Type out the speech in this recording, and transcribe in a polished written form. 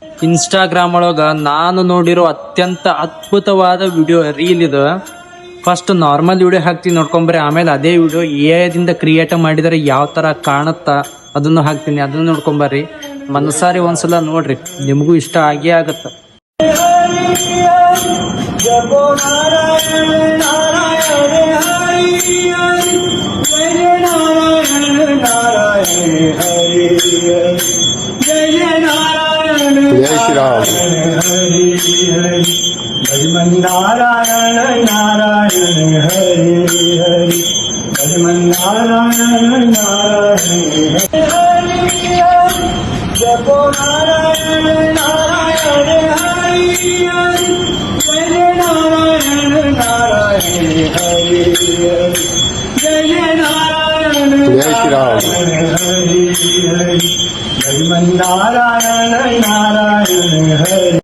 Instagram ಒಳಗ ನಾನು ನೋಡಿರೋ ಅತ್ಯಂತ ಅದ್ಭುತವಾದ ವಿಡಿಯೋ ರೀಲ್ ಇದು. ಫಸ್ಟ್ ನಾರ್ಮಲ್ ವಿಡಿಯೋ ಹಾಕ್ತೀನಿ ನೋಡ್ಕೊಂಬರ್ರಿ, ಆಮೇಲೆ ಅದೇ ವಿಡಿಯೋ ದಿಂದ ಕ್ರಿಯೇಟ್ ಮಾಡಿದರೆ ಯಾವ ತರ ಕಾಣುತ್ತಾ ಅದನ್ನು ಹಾಕ್ತೀನಿ, ಅದನ್ನು ನೋಡ್ಕೊಂಬರ್ರಿ. ಮನಸಾರಿ ಒಂದ್ಸಲ ನೋಡ್ರಿ, ನಿಮಗೂ ಇಷ್ಟ ಆಗೇ ಆಗತ್ತ. जय श्री राम। भजमन नारायण नारायण हरि हरि, भजमन नारायण नारायण हरि हरि, जपो नारायण नारायण हरि हरि, जय नारायण नारायण हरि हरि, जय नारायण जय श्री राम। हरि हरि, भजमन नारायण नारायण हरि।